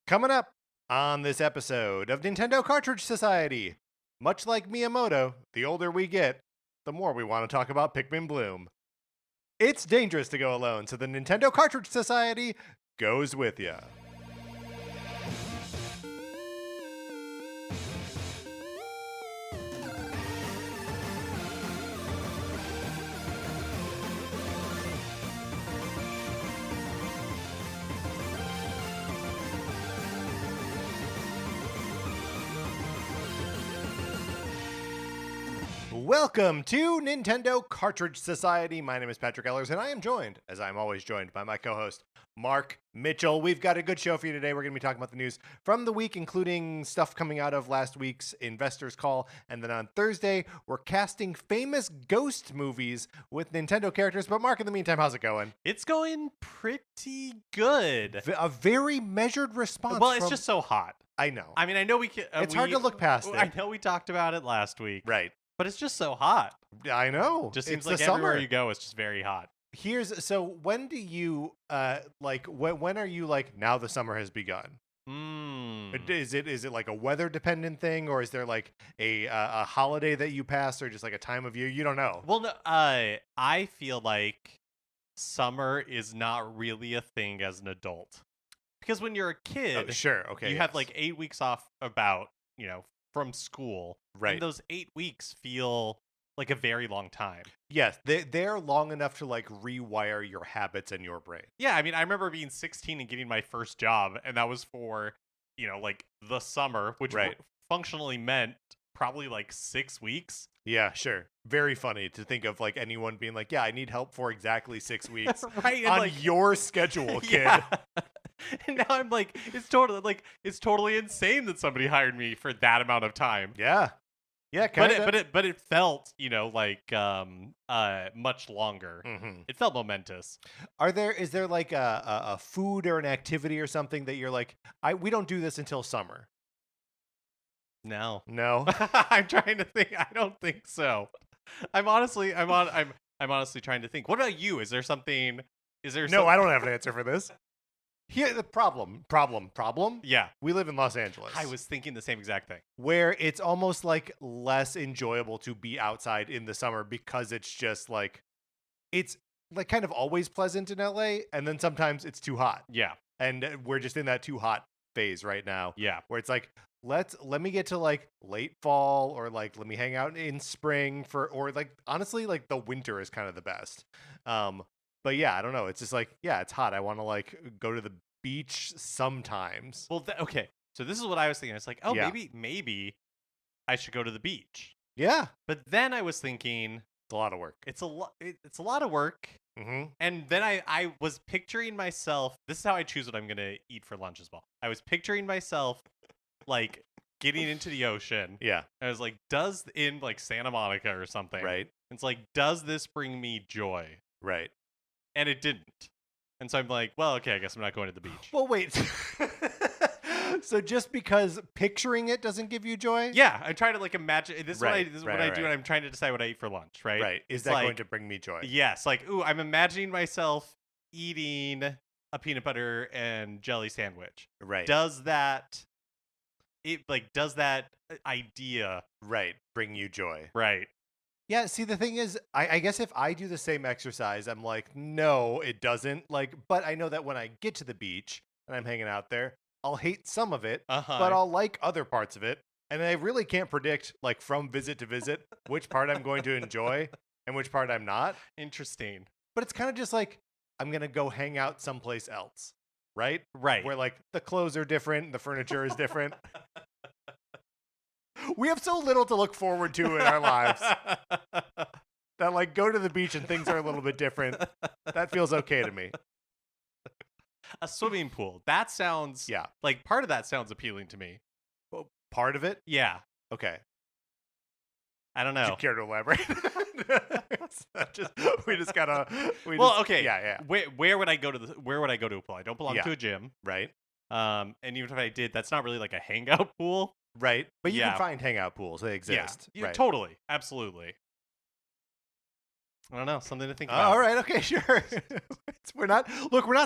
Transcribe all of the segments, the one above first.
Coming up on this episode of Nintendo Cartridge Society, much like Miyamoto, the older we get, the more we want to talk about Pikmin Bloom. It's dangerous to go alone, so the Nintendo Cartridge Society goes with ya. Welcome to Nintendo Cartridge Society. My name is Patrick Ellers, and I am joined, as I'm always joined, by my co-host, Mark Mitchell. We've got a good show for you today. We're going to be talking about the news from the week, including stuff coming out of last week's Investors Call. And then on Thursday, we're casting famous ghost movies with Nintendo characters. But Mark, in the meantime, how's it going? It's going pretty good. A very measured response. Well, it's just so hot. I know. I mean, I know we can. It's hard to look past it. I know we talked about it last week. Right. But it's just so hot. I know. Just seems it's like the everywhere summer. you go, it's just very hot. So when do you when are you like, now the summer has begun? Is it like a weather dependent thing, or is there like a holiday that you pass, or just like a time of year? You don't know. Well, no, I feel like summer is not really a thing as an adult. Because when you're a kid, sure, okay, you have like 8 weeks off from school. Right. And those 8 weeks feel like a very long time. Yes, they're long enough to like rewire your habits and your brain. Yeah, I mean, I remember being 16 and getting my first job, and that was for, like the summer, which functionally meant probably like 6 weeks. Yeah, sure. Very funny to think of like anyone being like, yeah, I need help for exactly 6 weeks right, on like, your schedule, kid. Yeah. And now I'm like, it's totally insane that somebody hired me for that amount of time. Yeah. Yeah, kind of. But it felt, much longer. Mm-hmm. It felt momentous. Is there like a food or an activity or something that you're like, we don't do this until summer? No. I'm trying to think. I don't think so. I'm honestly trying to think. What about you? Is there something? No, I don't have an answer for this. Here, the problem. Yeah. We live in Los Angeles. I was thinking the same exact thing. Where it's almost like less enjoyable to be outside in the summer because it's just like, it's like kind of always pleasant in LA, and then sometimes it's too hot. Yeah. And we're just in that too hot phase right now. Yeah. Where it's like, let me get to like late fall, or like let me hang out in spring or like honestly like the winter is kind of the best. But yeah, I don't know. It's just like, yeah, it's hot. I want to like go to the beach sometimes. Well, okay. So this is what I was thinking. It's like, oh, yeah, maybe I should go to the beach. Yeah. But then I was thinking, it's a lot of work. It's a lot of work. Mm-hmm. And then I was picturing myself. This is how I choose what I'm going to eat for lunch as well. I was picturing myself like getting into the ocean. Yeah. I was like, in like Santa Monica or something. Right. It's like, does this bring me joy? Right. And it didn't. And so I'm like, well, okay, I guess I'm not going to the beach. Well, wait. So just because picturing it doesn't give you joy? Yeah, I'm trying to like imagine. This is what I do, and I'm trying to decide what I eat for lunch. Right. Right. Is that going to bring me joy? Yes. Like, ooh, I'm imagining myself eating a peanut butter and jelly sandwich. Right. Does that idea bring you joy? Right. Yeah, see, the thing is, I guess if I do the same exercise, I'm like, no, it doesn't. Like, but I know that when I get to the beach and I'm hanging out there, I'll hate some of it, but I'll like other parts of it. And I really can't predict, like, from visit to visit, which part I'm going to enjoy and which part I'm not. Interesting. But it's kind of just like, I'm going to go hang out someplace else, right? Right. Where, like, the clothes are different, the furniture is different. We have so little to look forward to in our lives that, like, go to the beach and things are a little bit different. That feels okay to me. A swimming pool. That sounds... Yeah. Like, part of that sounds appealing to me. Well, part of it? Yeah. Okay. I don't know. Do you care to elaborate? Okay. Yeah. Where would I go to a pool? I don't belong to a gym. Right. And even if I did, that's not really like a hangout pool. Right. But you can find hangout pools. They exist. Yeah, right. Totally. Absolutely. I don't know. Something to think about. All right. Okay. Sure. we're not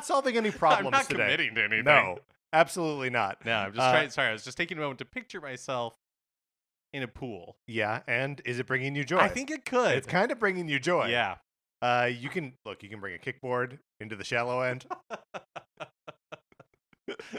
solving any problems I'm not today. committing to anything. No. Absolutely not. No, I'm just trying. Sorry, I was just taking a moment to picture myself in a pool. Yeah, and is it bringing you joy? I think it could. It's kind of bringing you joy. Yeah. You can bring a kickboard into the shallow end.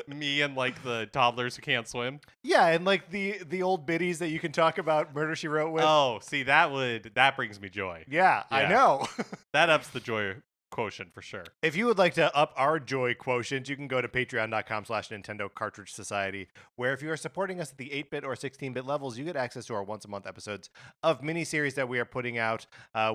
Me and like the toddlers who can't swim. Yeah, and like the old biddies that you can talk about Murder She Wrote with. Oh, see, that brings me joy. Yeah, I know. That ups the joy quotient for sure. If you would like to up our joy quotient, you can go to patreon.com/Nintendo Cartridge Society, where if you are supporting us at the 8-bit or 16-bit levels, you get access to our once-a-month episodes of miniseries that we are putting out.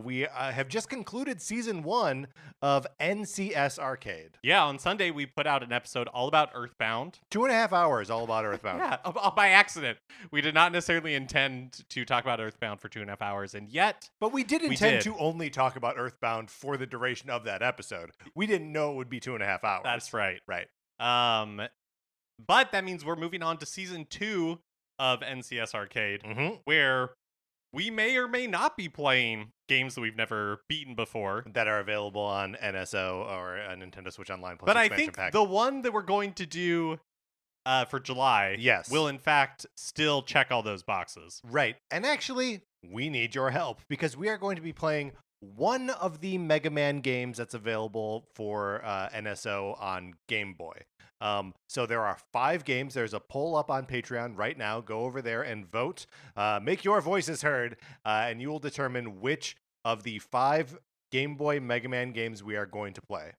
We have just concluded season 1 of NCS Arcade. Yeah, on Sunday we put out an episode all about Earthbound. 2.5 hours all about Earthbound. Yeah, by accident. We did not necessarily intend to talk about Earthbound for 2.5 hours, and yet... But we did intend to only talk about Earthbound for the duration of that episode. We didn't know it would be 2.5 hours. That's right. Right. But that means we're moving on to season 2 of NCS Arcade, where we may or may not be playing games that we've never beaten before. That are available on NSO or Nintendo Switch Online Plus But I expansion think pack. the one that we're going to do for July will in fact still check all those boxes. Right. And actually, we need your help because we are going to be playing one of the Mega Man games that's available for NSO on Game Boy. So there are 5 games. There's a poll up on Patreon right now. Go over there and vote. Make your voices heard, and you will determine which of the 5 Game Boy Mega Man games we are going to play.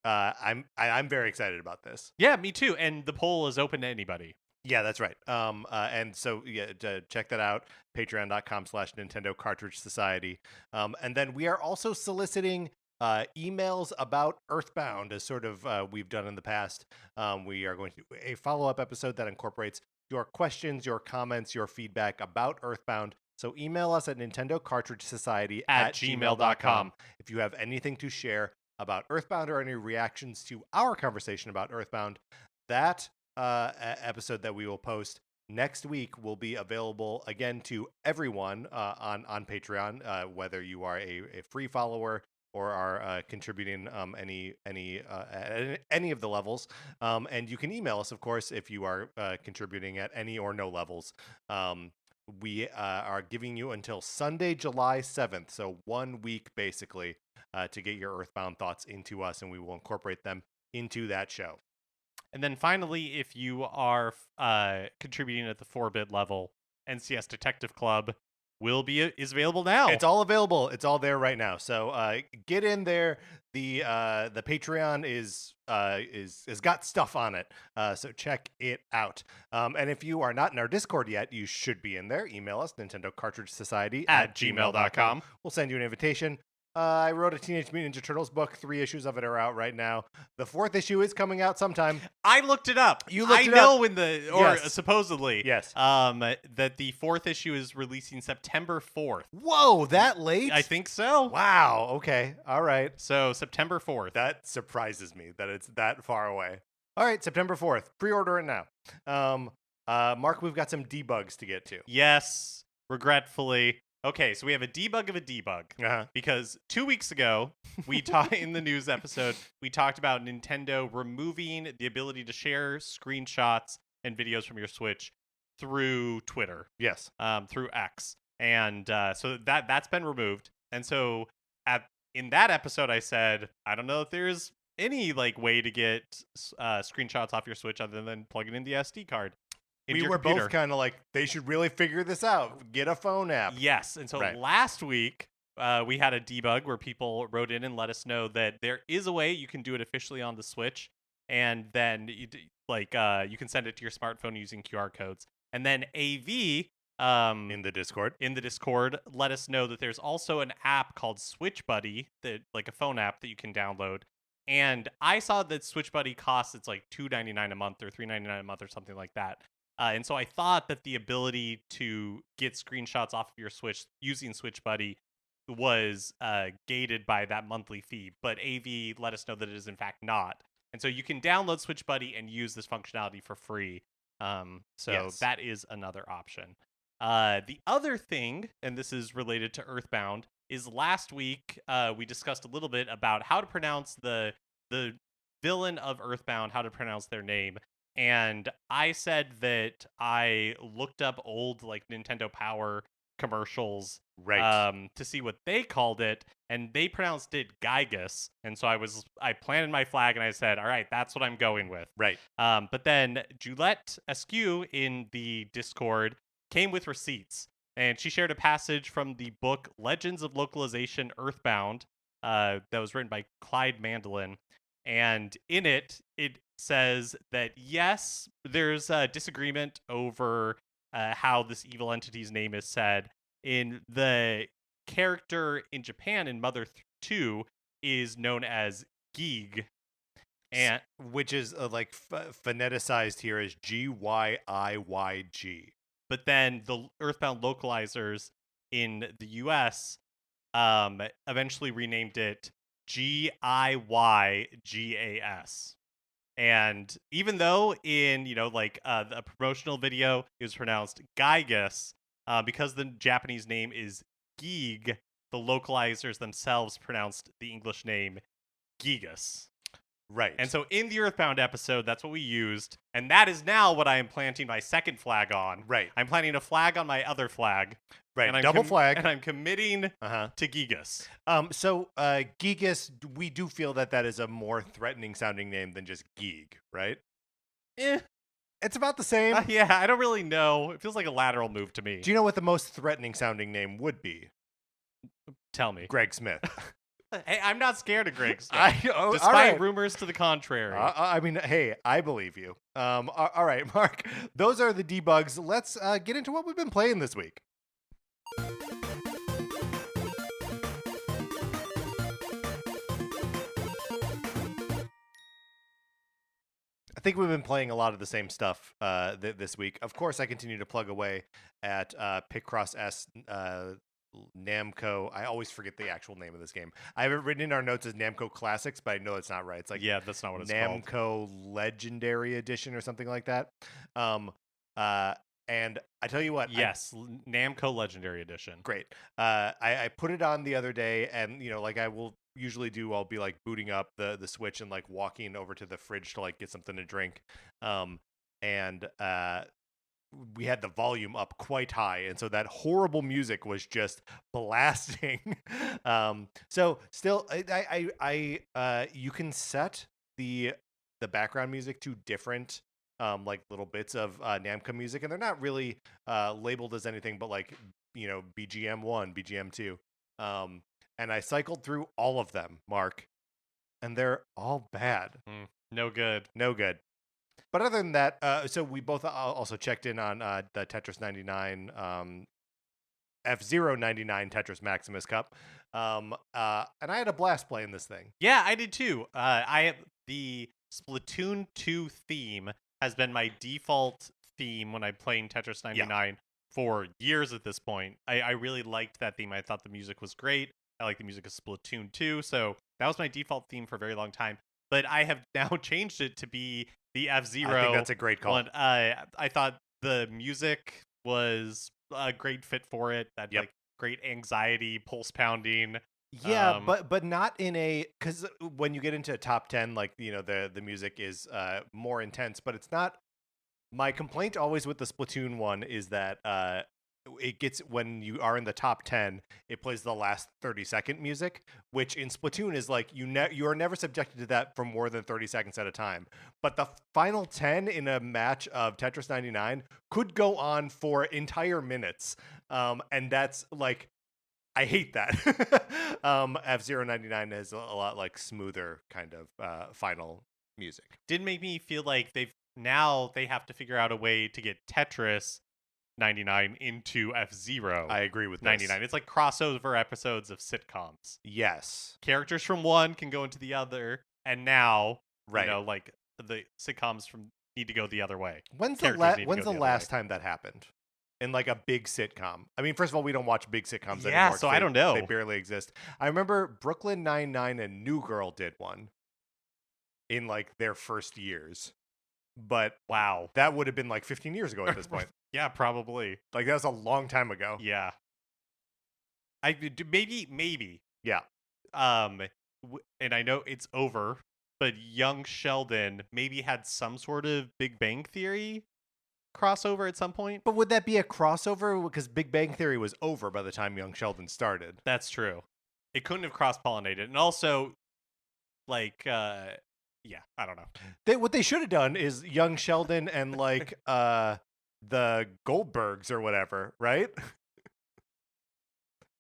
I'm very excited about this. Yeah, me too. And the poll is open to anybody. Yeah, that's right. And so check that out. Patreon.com/Nintendo Cartridge Society. And then we are also soliciting emails about Earthbound, as sort of we've done in the past. We are going to do a follow-up episode that incorporates your questions, your comments, your feedback about Earthbound. So email us at Nintendo Cartridge Society at gmail.com if you have anything to share about Earthbound or any reactions to our conversation about Earthbound. That episode that we will post next week will be available again to everyone on Patreon, whether you are a free follower or are contributing at any of the levels. And you can email us, of course, if you are contributing at any or no levels. We are giving you until Sunday, July 7th, so 1 week basically, to get your Earthbound thoughts into us, and we will incorporate them into that show. And then finally, if you are contributing at the 4-bit level, NCS Detective Club is available now. It's all available. It's all there right now. So get in there. The Patreon is got stuff on it. So check it out. And if you are not in our Discord yet, you should be in there. Email us, Nintendo Cartridge Society at gmail.com. We'll send you an invitation. I wrote a Teenage Mutant Ninja Turtles book. 3 issues of it are out right now. The 4th issue is coming out sometime. I looked it up. You looked it up? I know supposedly. Yes. That the 4th issue is releasing September 4th. Whoa, that late? I think so. Wow. Okay. All right. So September 4th. That surprises me that it's that far away. All right, September 4th. Pre-order it now. Mark, we've got some debugs to get to. Yes, regretfully. Okay, so we have a debug of a debug because 2 weeks ago, in the news episode, we talked about Nintendo removing the ability to share screenshots and videos from your Switch through Twitter. Yes. Through X. And so that's been removed. And so in that episode, I said, I don't know if there's any way to get screenshots off your Switch other than plugging in the SD card. We were both kind of like, they should really figure this out. Get a phone app. Yes. And so last week, we had a debug where people wrote in and let us know that there is a way you can do it officially on the Switch. And then you can send it to your smartphone using QR codes. And then AV in the Discord let us know that there's also an app called Switch Buddy, like a phone app that you can download. And I saw that Switch Buddy costs $2.99 a month or $3.99 a month or something like that. And so I thought that the ability to get screenshots off of your Switch using Switch Buddy was gated by that monthly fee. But AV let us know that it is in fact not. And so you can download Switch Buddy and use this functionality for free. That is another option. The other thing, and this is related to Earthbound, is last week we discussed a little bit about how to pronounce the villain of Earthbound, how to pronounce their name. and I said that I looked up old like Nintendo Power commercials Right. to see what they called it, and they pronounced it Gygus. And so I planted my flag and I said, all right, that's what I'm going with. Right. But then Juliette Askew in the Discord came with receipts, and she shared a passage from the book Legends of Localization Earthbound that was written by Clyde Mandolin. And in it, it says that yes, there's a disagreement over how this evil entity's name is said. In the character in Japan in Mother 2 is known as Geeg. And Which is like phoneticized here as Gyiyg. but then the Earthbound localizers in the US eventually renamed it Giygas. And even though in, like the promotional video it was pronounced Gygus, because the Japanese name is Geeg, the localizers themselves pronounced the English name Gigas. Right. And so in the Earthbound episode, that's what we used. And that is now what I am planting my second flag on. Right. I'm planting a flag on my other flag. Right. And I'm Double flag. And I'm committing Uh-huh. to Gigas. So Gigas, we do feel that is a more threatening sounding name than just Geeg, right? It's about the same. Yeah, I don't really know. It feels like a lateral move to me. Do you know what the most threatening sounding name would be? Tell me. Greg Smith. Hey, I'm not scared of Greg Smith. All Despite right. rumors to the contrary. I mean, hey, I believe you. All right, Mark. Those are the debugs. Let's get into what we've been playing this week. I think we've been playing a lot of the same stuff this week. Of course, I continue to plug away at Picross S Namco. I always forget the actual name of this game. I have it written in our notes as Namco Classics, but I know it's not right. It's like yeah, that's not what it's called. Namco Legendary Edition or something like that. And I tell you what, yes, Namco Legendary Edition. Great. I put it on the other day, and like I will usually do, I'll be like booting up the Switch and like walking over to the fridge to like get something to drink. And we had the volume up quite high, and so that horrible music was just blasting. So still, I you can set the background music to different like little bits of Namco music, and they're not really labeled as anything but like BGM 1, BGM 2. And I cycled through all of them, Mark, and they're all bad. No good. No good. But other than that, so we both also checked in on the Tetris 99, F-Zero 99 Tetris Maximus Cup. And I had a blast playing this thing. Yeah, I did too. The Splatoon 2 theme has been my default theme when I'm playing Tetris 99 for years at this point. I really liked that theme. I thought the music was great. I like the music of Splatoon 2. So that was my default theme for a very long time. But I have now changed it to be the F-Zero. I think that's a great call. One. I thought the music was a great fit for it. That like great anxiety, pulse pounding. Yeah, but not in a, because when you get into top 10, like the music is more intense, but it's not. My complaint always with the Splatoon one is that it gets, when you are in the top 10, it plays the last 30-second music, which in Splatoon is like you are never subjected to that for more than 30 seconds at a time. But the final 10 in a match of Tetris 99 could go on for entire minutes, and that's like, I hate that. F-Zero 99 has a lot like smoother kind of final music. Did make me feel like they have to figure out a way to get Tetris 99 into F-Zero. I agree with 99. This. It's like crossover episodes of sitcoms. Yes. Characters from one can go into the other, and now, right. Like the sitcoms need to go the other way. When's the last time that happened? In like a big sitcom. I mean, first of all, we don't watch big sitcoms anymore. Yeah, so I don't know. They barely exist. I remember Brooklyn Nine-Nine and New Girl did one in like their first years. But wow, that would have been like 15 years ago at this point. Yeah, probably. Like that was a long time ago. Yeah. Maybe. Yeah. And I know it's over, but young Sheldon maybe had some sort of Big Bang Theory crossover at some point. But would that be a crossover? Because Big Bang Theory was over by the time Young Sheldon started. That's true. It couldn't have cross-pollinated. And also, like, yeah, I don't know. What they should have done is Young Sheldon and like the Goldbergs or whatever, right?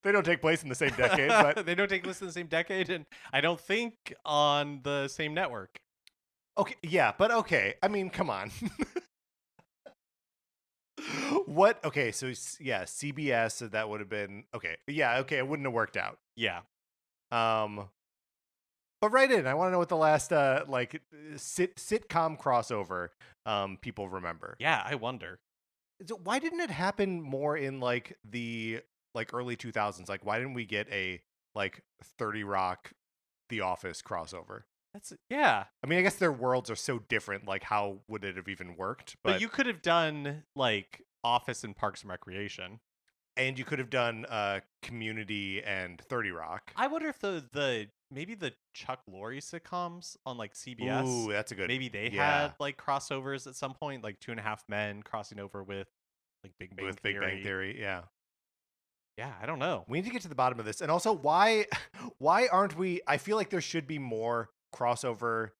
They don't take place in the same decade, but They don't take place in the same decade, and I don't think on the same network. okay, yeah, but okay. I mean, come on. What? Okay, so yeah, CBS. So that would have been okay. Yeah, okay, it wouldn't have worked out. Yeah. But write in. I want to know what the last sitcom crossover people remember. Yeah, I wonder. So why didn't it happen more in like the early 2000s? Like, why didn't we get a like 30 Rock, The Office crossover? Yeah. I mean, I guess their worlds are so different. Like, how would it have even worked? But you could have done like Office and Parks and Recreation. And you could have done Community and 30 Rock. I wonder if the maybe the Chuck Lorre sitcoms on like CBS. Ooh, that's a good. Maybe they had like crossovers at some point, like 2.5 Men crossing over with like Big Bang Theory. Big Bang Theory, yeah. Yeah, I don't know. We need to get to the bottom of this, and also why aren't we? I feel like there should be more crossover,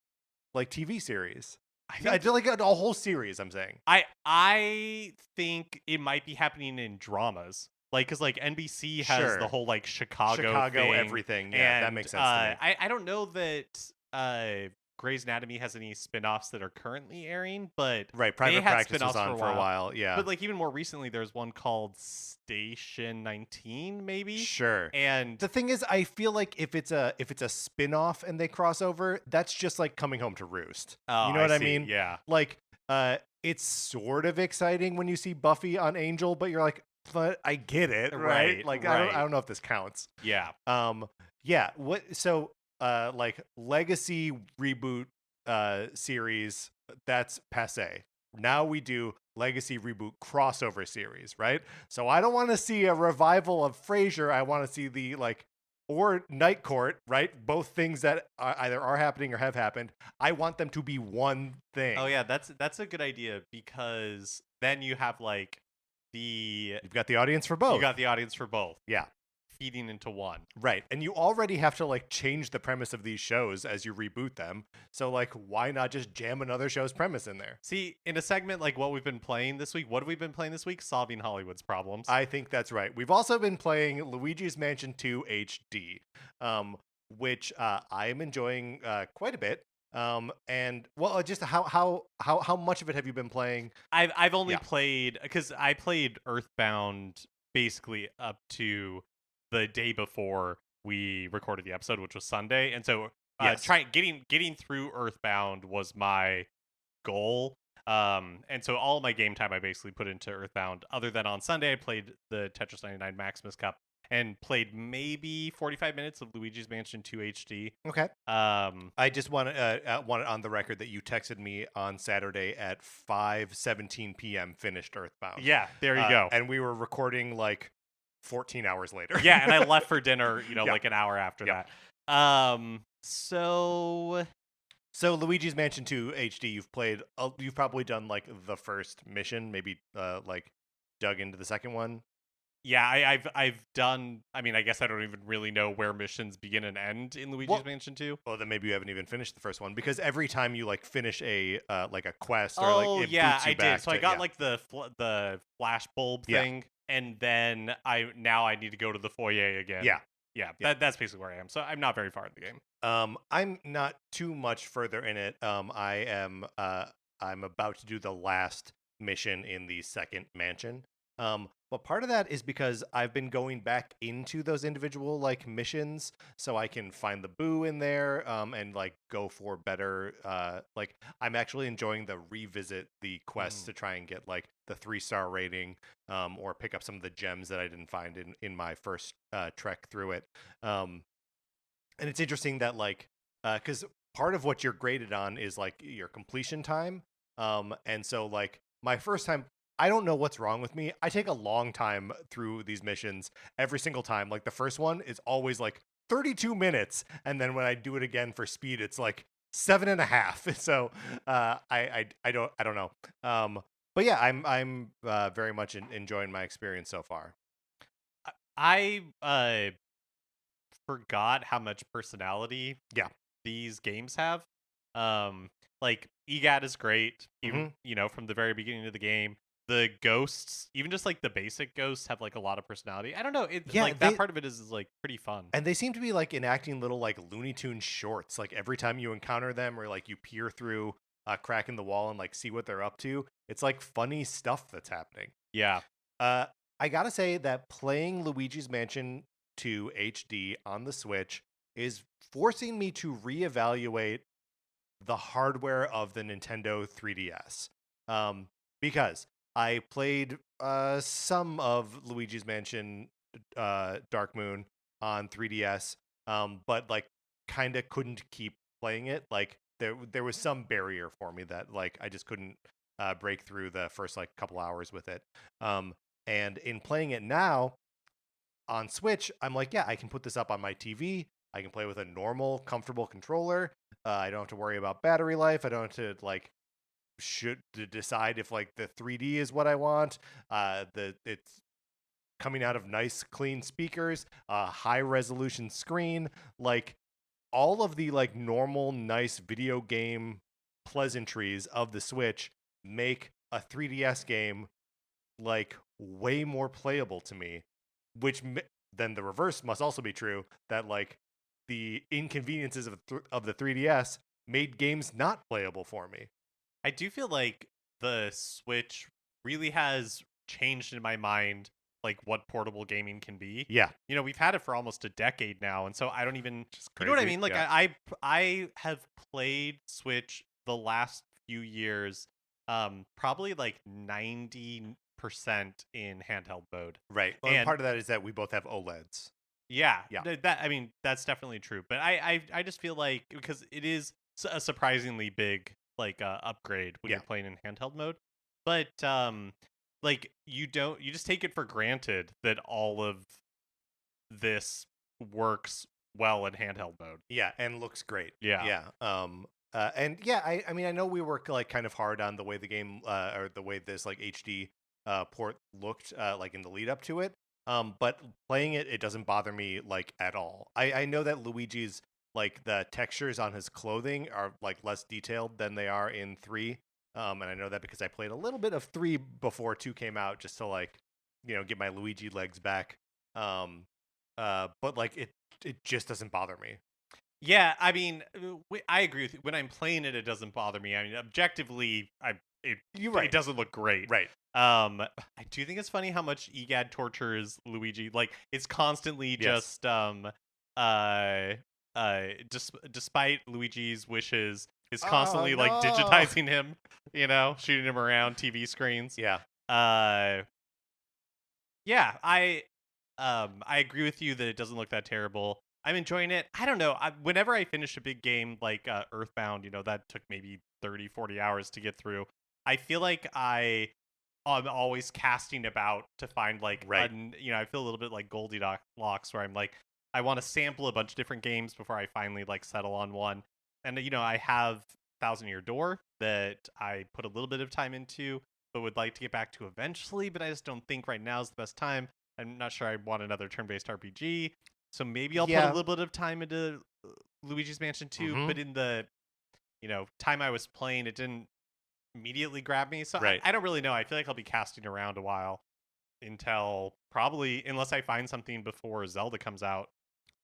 like TV series. I feel like a whole series. I'm saying. I think it might be happening in dramas, like because like NBC has the whole like Chicago thing, everything. Yeah, that makes sense to me. I don't know that Grey's Anatomy has any spin-offs that are currently airing, but Private Practice was on for a while. Yeah, but like even more recently, there's one called Station 19, maybe. Sure. And the thing is, I feel like if it's a spin-off and they cross over, that's just like Coming Home to Roost. Oh, you know what I see. mean? Yeah. Like, it's sort of exciting when you see Buffy on Angel, but you're like, but I get it, right? Like, I don't know if this counts. Yeah. Yeah. What? So, like legacy reboot series, that's passe. Now we do legacy reboot crossover series, right? So I don't want to see a revival of Frasier. I want to see the or Night Court, right? Both things that either are happening or have happened. I want them to be one thing. Oh yeah, that's a good idea, because then you have like you've got the audience for both. You got the audience for both. Yeah. Feeding into one. Right. And you already have to like change the premise of these shows as you reboot them. So like, why not just jam another show's premise in there? See, in a segment like what we've been playing this week, what have we been playing this week? Solving Hollywood's problems. I think that's right. We've also been playing Luigi's Mansion 2 HD, which I am enjoying quite a bit. And well, just how much of it have you been playing? I've only played, because I played Earthbound basically up to the day before we recorded the episode, which was Sunday, and so getting through Earthbound was my goal. And so all of my game time I basically put into Earthbound. Other than on Sunday, I played the Tetris 99 Maximus Cup and played maybe 45 minutes of Luigi's Mansion 2 HD. Okay. I just want it on the record that you texted me on Saturday at 5:17 p.m. finished Earthbound. Yeah, there you go. And we were recording like 14 hours later. Yeah, and I left for dinner, like an hour after that. So Luigi's Mansion 2 HD, you've probably done like the first mission, maybe like dug into the second one. Yeah, I've done. I mean, I guess I don't even really know where missions begin and end in Luigi's Mansion 2. Well, then maybe you haven't even finished the first one, because every time you like finish a like a quest or it boots you back did. So I got like the flash bulb thing, and then I need to go to the foyer again. Yeah. That's basically where I am. So I'm not very far in the game. I'm not too much further in it. I'm about to do the last mission in the second mansion. But part of that is because I've been going back into those individual like missions, so I can find the boo in there, and like go for better. Like I'm actually enjoying the revisit the quests to try and get like the 3-star rating, or pick up some of the gems that I didn't find in my first trek through it. And it's interesting that like, because part of what you're graded on is like your completion time, and so like my first time. I don't know what's wrong with me. I take a long time through these missions every single time. Like the first one is always like 32 minutes. And then when I do it again for speed, it's like 7.5. So I don't know. But yeah, I'm very much enjoying my experience so far. I forgot how much personality Yeah. these games have. Like EGAT is great, even Mhm. from the very beginning of the game. The ghosts, even just like the basic ghosts, have like a lot of personality. I don't know, it Yeah, like that part of it is like pretty fun. and they seem to be like enacting little like Looney Tunes shorts. Like every time you encounter them, or like you peer through a crack in the wall and like see what they're up to, it's like funny stuff that's happening. Yeah, Uh, I gotta say that playing Luigi's Mansion 2 HD on the Switch is forcing me to reevaluate the hardware of the Nintendo 3DS. Um, because I played some of Luigi's Mansion Dark Moon on 3DS, but like kind of couldn't keep playing it. Like there was some barrier for me that like I just couldn't break through the first like couple hours with it. And in playing it now on Switch, I'm like, yeah, I can put this up on my TV. I can play with a normal, comfortable controller. I don't have to worry about battery life. I don't have to like should to decide if like the 3D is what I want. It's coming out of nice, clean speakers, high resolution screen, like all of the like normal, nice video game pleasantries of the Switch make a 3DS game like way more playable to me, which then the reverse must also be true, that like the inconveniences of the 3DS made games not playable for me. I do feel like the Switch really has changed in my mind like what portable gaming can be. Yeah, We've had it for almost a decade now, and so I don't even just you know what I crazy. mean? Like Yeah. I have played Switch the last few years, probably like 90% in handheld mode. Right. Well, and And part of that is that we both have OLEDs. yeah, Yeah. that I mean that's definitely true. But I just feel like because it is a surprisingly big like upgrade when Yeah. you're playing in handheld mode, but like you just take it for granted that all of this works well in handheld mode. Yeah, and looks great. Yeah. Yeah. And yeah, I mean, I know we were like kind of hard on the way the game or the way this like HD port looked like in the lead up to it. But playing it, it doesn't bother me like at all. I know that Luigi's like the textures on his clothing are like less detailed than they are in 3. And I know that because I played a little bit of 3 before 2 came out just to like, get my Luigi legs back. But like it just doesn't bother me. Yeah, I mean, I agree with you. When I'm playing it, it doesn't bother me. I mean, objectively, You're right. it doesn't look great. Right. I do think it's funny how much EGAD tortures Luigi. Like, it's constantly Yes. just despite Luigi's wishes, is Oh, constantly like no. digitizing him. Shooting him around TV screens. Yeah. Uh, yeah, I agree with you that it doesn't look that terrible. I'm enjoying it. I don't know. Whenever I finish a big game like Earthbound, that took maybe 30, 40 hours to get through. I feel like I'm always casting about to find like, Right. I feel a little bit like Goldilocks where I'm like, I want to sample a bunch of different games before I finally like settle on one. And, I have Thousand Year Door that I put a little bit of time into, but would like to get back to eventually, but I just don't think right now is the best time. I'm not sure I want another turn-based RPG. So maybe I'll put a little bit of time into Luigi's Mansion 2, Mhm. but in the time I was playing, it didn't immediately grab me. So Right. I don't really know. I feel like I'll be casting around a while until probably unless I find something before Zelda comes out.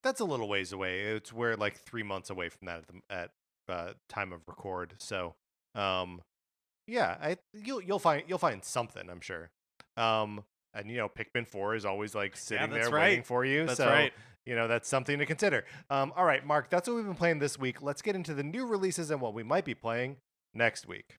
That's a little ways away. We're like 3 months away from that at time of record. So, yeah, you'll find something, I'm sure. And Pikmin 4 is always like sitting there waiting for you. That's so, right. that's something to consider. All right, Mark, that's what we've been playing this week. Let's get into the new releases and what we might be playing next week.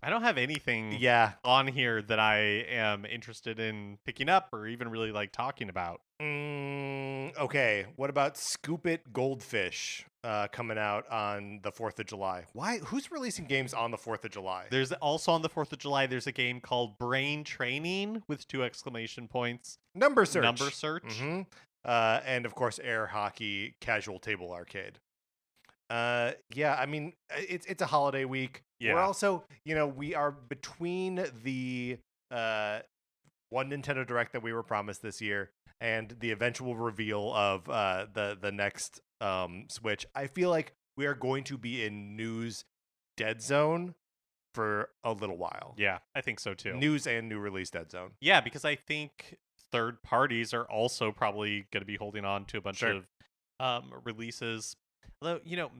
I don't have anything Yeah. on here that I am interested in picking up or even really like talking about. Okay. What about Scoop It Goldfish? coming out on the 4th of July. Why? Who's releasing games on the 4th of July? There's also on the 4th of July, there's a game called Brain Training with 2 exclamation points. Number Search. Number Search. Mm-hmm. And, of course, Air Hockey Casual Table Arcade. Yeah, I mean, it's a holiday week. Yeah. We're also, we are between the one Nintendo Direct that we were promised this year and the eventual reveal of the next Switch. I feel like we are going to be in news dead zone for a little while. Yeah, I think so too. News and new release dead zone. Yeah, because I think third parties are also probably going to be holding on to a bunch of releases. Although,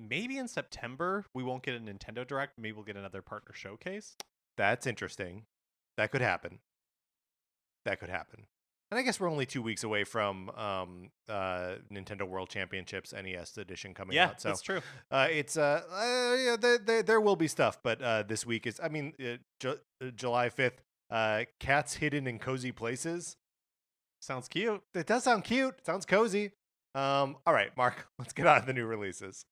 maybe in September we won't get a Nintendo Direct. Maybe we'll get another partner showcase. That's interesting. That could happen. And I guess we're only 2 weeks away from Nintendo World Championships NES edition coming out. So that's true. There will be stuff, but this week is, July 5th. Cats hidden in cozy places. Sounds cute. It does sound cute. It sounds cozy. All right, Mark, let's get on to the new releases.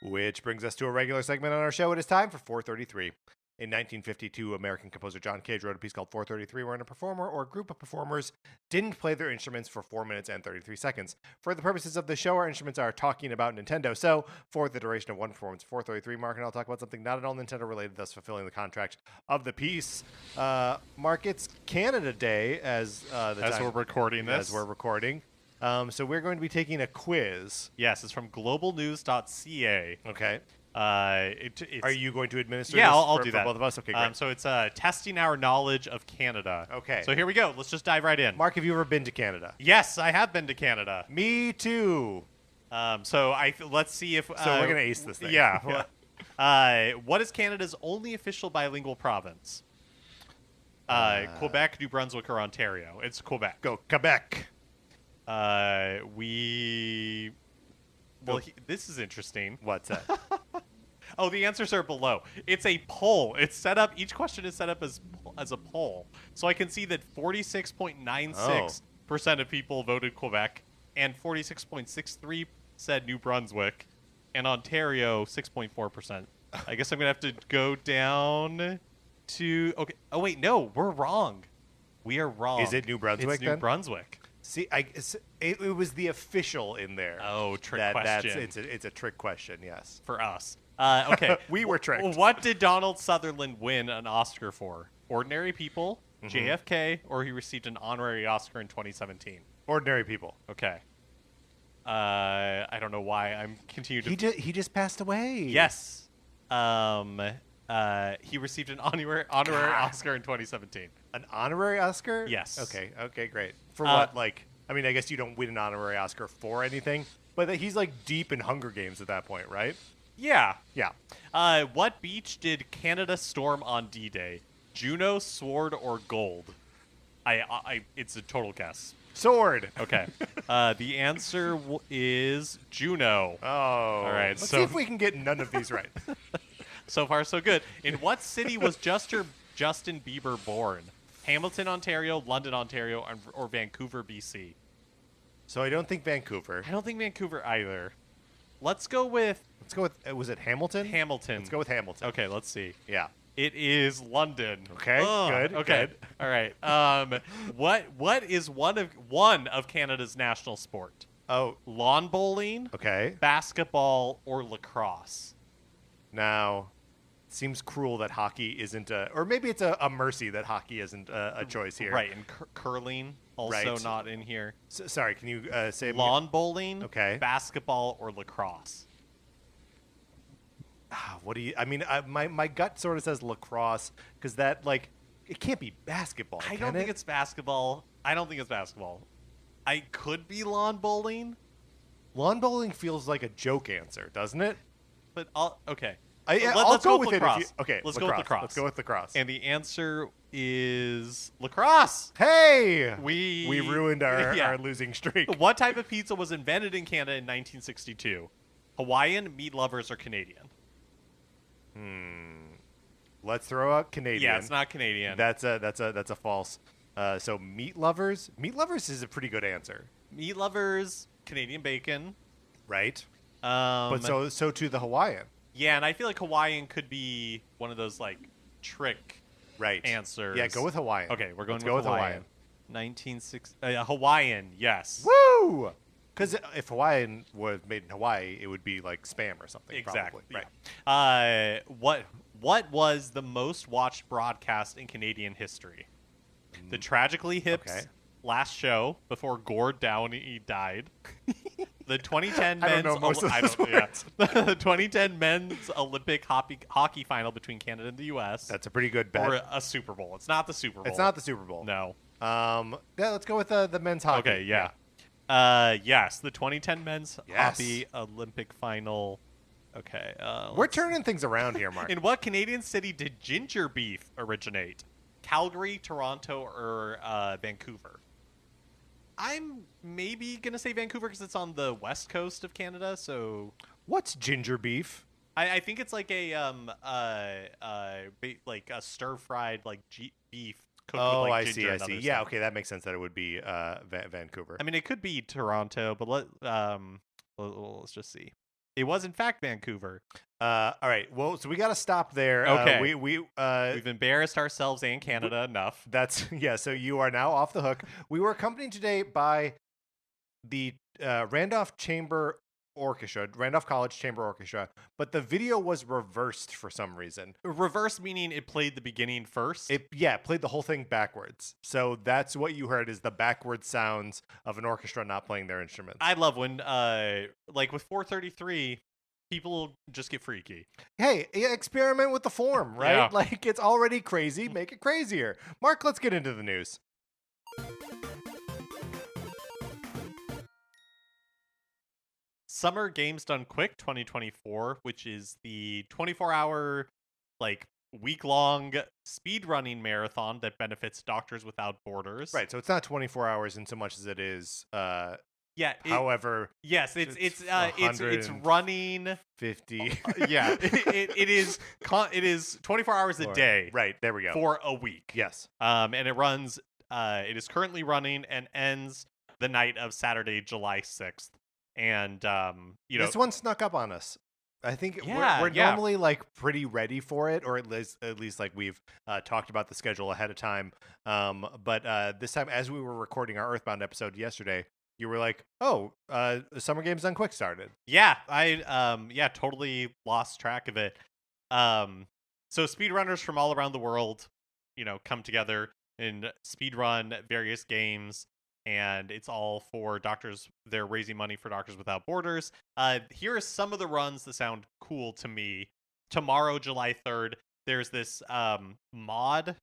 Which brings us to a regular segment on our show. It is time for 433. In 1952, American composer John Cage wrote a piece called 433, wherein a performer or a group of performers didn't play their instruments for 4 minutes and 33 seconds. For the purposes of the show, our instruments are talking about Nintendo. So, for the duration of one performance, 433, Mark and I'll talk about something not at all Nintendo related, thus fulfilling the contract of the piece. Mark, it's Canada Day as we're recording this. As we're recording. So we're going to be taking a quiz. Yes, it's from globalnews.ca. Okay. It's, Are you going to administer yeah, this I'll for do that. both of us? Okay, great. So it's testing our knowledge of Canada. Okay. So here we go. Let's just dive right in. Mark, have you ever been to Canada? Yes, I have been to Canada. Me too. Let's see if... So we're going to ace this thing. Yeah. What is Canada's only official bilingual province? Quebec, New Brunswick, or Ontario? It's Quebec. Go Quebec. This is interesting. What's that? Oh, the answers are below. It's a poll. It's set up. Each question is set up as a poll. So I can see that 46.96% of people voted Quebec, and 46.63 said New Brunswick, and Ontario 6.4%. I guess I'm gonna have to go down to. Okay. Oh wait, no, we're wrong. We are wrong. Is it New Brunswick? It's New Brunswick. See, it was the official in there. Oh, trick question. It's a trick question. Yes. For us. Okay. We were tricked. What did Donald Sutherland win an Oscar for? Ordinary People, JFK, or he received an honorary Oscar in 2017? Ordinary People. Okay. I don't know why I'm continuing to... He just passed away. Yes. He received an honorary Oscar in 2017. An honorary Oscar? Yes. Okay, great. For what? I guess you don't win an honorary Oscar for anything, but he's deep in Hunger Games at that point, right? Yeah. Yeah. What beach did Canada storm on D-Day? Juno, Sword, or Gold? It's a total guess. Sword. Okay. The answer is Juno. Oh. All right. Let's see if we can get none of these right. So far, so good. In what city was Justin Bieber born? Hamilton, Ontario, London, Ontario, or Vancouver, BC? So I don't think Vancouver. I don't think Vancouver either. Let's go with... was it Hamilton? Hamilton. Let's go with Hamilton. Okay, let's see. Yeah. It is London. Okay, good. Okay, good. All right. What is one of Canada's national sport? Oh. Lawn bowling, Okay. basketball, or lacrosse? Now, it seems cruel that hockey isn't or maybe it's a mercy that hockey isn't a choice here. Right, and curling also not in here. Sorry, can you say lawn bowling, okay, basketball, or lacrosse? What do you? I mean, my gut sort of says lacrosse because that it can't be basketball. I don't think it's basketball. I could be lawn bowling. Lawn bowling feels like a joke answer, doesn't it? But okay. Let's go with lacrosse. Let's go with lacrosse. Let's go with lacrosse. And the answer is lacrosse. Hey, we ruined our losing streak. What type of pizza was invented in Canada in 1962? Hawaiian, meat lovers, or Canadian? Let's throw out Canadian. Yeah, it's not Canadian. That's a false. So meat lovers. Meat lovers is a pretty good answer. Meat lovers, Canadian bacon. right? Um, But so too the Hawaiian. yeah, and I feel like Hawaiian could be one of those like trick Right. answers. Yeah, go with Hawaiian. Okay, we're going Let's with go with Hawaiian. 1960 Hawaiian, yes. Woo! Because if Hawaiian was made in Hawaii, it would be like spam or something. Exactly. Probably. Right. What was the most watched broadcast in Canadian history? The Tragically Hip's Okay. last show before Gord Downey died. The 2010 I men's don't know most of those words. The 2010 men's Olympic hockey final between Canada and the U.S. That's a pretty good bet. Or a Super Bowl. It's not the Super Bowl. It's not the Super Bowl. No. Yeah, let's go with the men's hockey. Okay, yeah. Yes, the 2010 men's Yes. hockey Olympic final. Okay. We're turning things around here, Mark. In what Canadian city did ginger beef originate? Calgary, Toronto, or Vancouver? I'm maybe gonna say Vancouver because it's on the west coast of Canada. So What's ginger beef? I think it's like a like a stir fried like beef cooked Oh, with like I ginger see. I and see. other Yeah, stuff. okay, that makes sense that it would be Vancouver. I mean, it could be Toronto, but let's just see. It was in fact Vancouver. All right. Well, so we got to stop there. Okay. We've embarrassed ourselves and Canada enough. That's yeah. So you are now off the hook. We were accompanied today by the Randolph College Chamber Orchestra, but the video was reversed for some reason. Reverse meaning it played the beginning first. It played the whole thing backwards. So that's what you heard is the backwards sounds of an orchestra not playing their instruments. I love when like with 433, people just get freaky. Hey, experiment with the form, right? Yeah. Like it's already crazy, make it crazier. Mark, let's get into the news. Summer Games Done Quick 2024, which is the 24-hour, like week-long speedrunning marathon that benefits Doctors Without Borders. Right, so it's not 24 hours in so much as it is. However, yes, it's it's running 50. Yeah, it is 24 hours a day. Right, there we go. For a week. Yes. And it runs. It is currently running and ends the night of Saturday, July 6th. And this one snuck up on us. I think Yeah, we're yeah. normally like pretty ready for it, or at least like we've talked about the schedule ahead of time. But this time, as we were recording our Earthbound episode yesterday, you were like, "Oh, Summer Games Done Quick started." Yeah, I totally lost track of it. So speedrunners from all around the world, come together and speedrun various games, and it's all for doctors. They're raising money for Doctors Without Borders. Here are some of the runs that sound cool to me. Tomorrow, July 3rd, there's this mod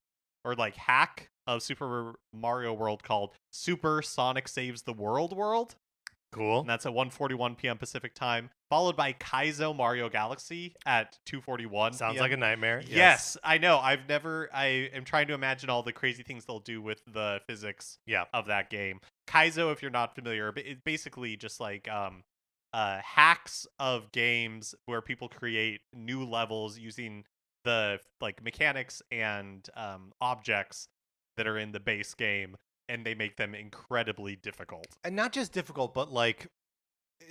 or like hack of Super Mario World called Super Sonic Saves the World. Cool. And that's at 1:41 p.m. Pacific time, followed by Kaizo Mario Galaxy at 2:41 Sounds p.m. like a nightmare. Yes, I know. I am trying to imagine all the crazy things they'll do with the physics of that game. Kaizo, if you're not familiar, it's basically just like hacks of games where people create new levels using the like mechanics and objects that are in the base game, and they make them incredibly difficult. And not just difficult, but like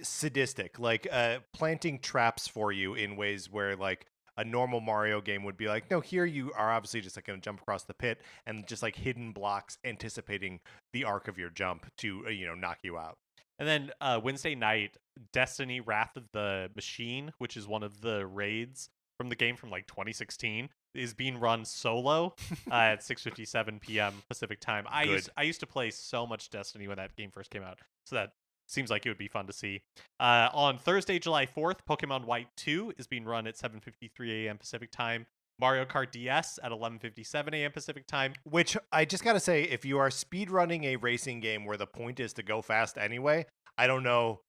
sadistic, like planting traps for you in ways where like a normal Mario game would be like, no, here you are obviously just like going to jump across the pit, and just like hidden blocks anticipating the arc of your jump to knock you out. And then Wednesday night, Destiny Wrath of the Machine, which is one of the raids from the game from like 2016, is being run solo at 6:57 p.m. Pacific time. I used to play so much Destiny when that game first came out, so that seems like it would be fun to see. On Thursday, July 4th, Pokemon White 2 is being run at 7:53 a.m. Pacific time. Mario Kart DS at 11:57 a.m. Pacific time. Which I just gotta say, if you are speedrunning a racing game where the point is to go fast anyway, I don't know.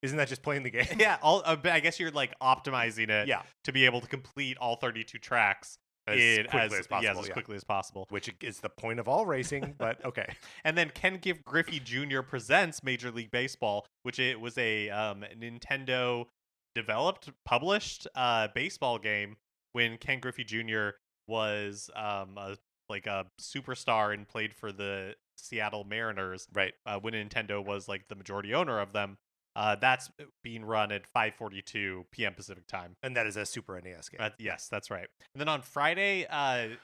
Isn't that just playing the game? Yeah, I guess you're like optimizing it Yeah. to be able to complete all 32 tracks as quickly as possible. Which is the point of all racing, but okay. And then Ken Griffey Jr. presents Major League Baseball, which it was a Nintendo developed, published baseball game when Ken Griffey Jr. was a superstar and played for the Seattle Mariners, Right. when Nintendo was like the majority owner of them. That's being run at 5:42 p.m. Pacific time. And that is a Super NES game. Yes, that's right. And then on Friday,